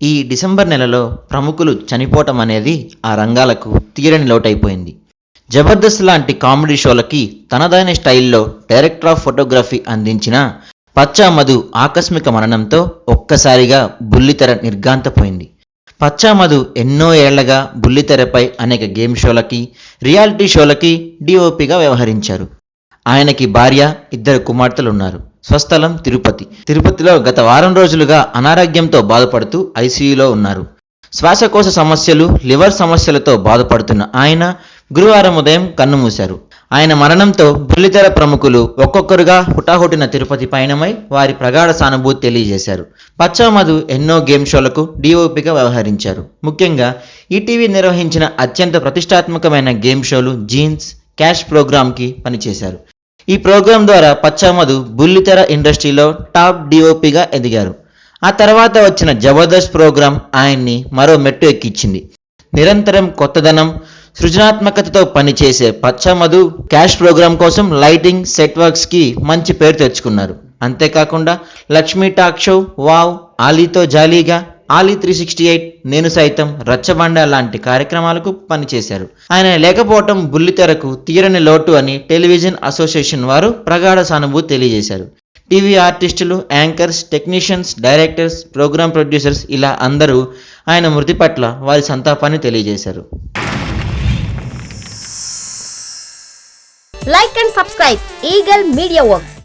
ఈ డిసెంబర్ నెలలో ప్రముఖులు చనిపోవటం అనేది ఆ రంగాలకు తీరని లోటైపోయింది. జబర్దస్త్ లాంటి కామెడీ షోలకి తనదైన స్టైల్లో డైరెక్టర్ ఆఫ్ ఫోటోగ్రఫీ అందించిన పచ్చా మధు ఆకస్మిక మరణంతో ఒక్కసారిగా బుల్లితెర నిర్ఘాంతపోయింది. పచ్చా మధు ఎన్నో ఏళ్లగా బుల్లితెరపై అనేక గేమ్ షోలకి, రియాలిటీ షోలకి డిఓపిగా వ్యవహరించారు. ఆయనకి భార్య, 2 కుమార్తెలున్నారు. స్వస్థలం తిరుపతిలో గత వారం రోజులుగా అనారోగ్యంతో బాధపడుతూ ఐసీయూలో ఉన్నారు. శ్వాసకోశ సమస్యలు, లివర్ సమస్యలతో బాధపడుతున్న ఆయన గురువారం ఉదయం కన్నుమూశారు. ఆయన మరణంతో బుల్లితెర ప్రముఖులు ఒక్కొక్కరుగా హుటాహుటిన తిరుపతి పయనమై వారి ప్రగాఢ సానుభూతి తెలియజేశారు. పచ్చా మధు ఎన్నో గేమ్ షోలకు డిఓపిగా వ్యవహరించారు. ముఖ్యంగా ఈటీవీ నిర్వహించిన అత్యంత ప్రతిష్టాత్మకమైన గేమ్ షోలు జీన్స్, క్యాష్ ప్రోగ్రాంకి పనిచేశారు. ఈ ప్రోగ్రాం ద్వారా పచ్చా మధు బుల్లితెర ఇండస్ట్రీలో టాప్ డిఓపిగా ఎదిగారు. ఆ తర్వాత వచ్చిన జబర్దస్త్ ప్రోగ్రాం ఆయన్ని మరో మెట్టు ఎక్కించింది. నిరంతరం కొత్తదనం, సృజనాత్మకతతో పనిచేసే పచ్చా మధు క్యాష్ ప్రోగ్రాం కోసం లైటింగ్, సెట్ వర్క్స్ కి మంచి పేరు తెచ్చుకున్నారు. అంతేకాకుండా లక్ష్మీ టాక్ షో, వావ్, ఆలీతో జాలీగా, ఆలీ 368, నేను సైతం, రచ్చబండ లాంటి కార్యక్రమాలకు పనిచేశారు. ఆయన లేకపోవటం బుల్లితెరకు తీరని లోటు అని టెలివిజన్ అసోసియేషన్ వారు ప్రగాఢ సానుభూతి తెలియజేశారు. టీవీ ఆర్టిస్టులు, anchors, technicians, directors, programme producers ఇలా అందరూ ఆయన మృతి పట్ల వారి సంతాపాన్ని తెలియజేశారు. Like and subscribe Eagle Media Works.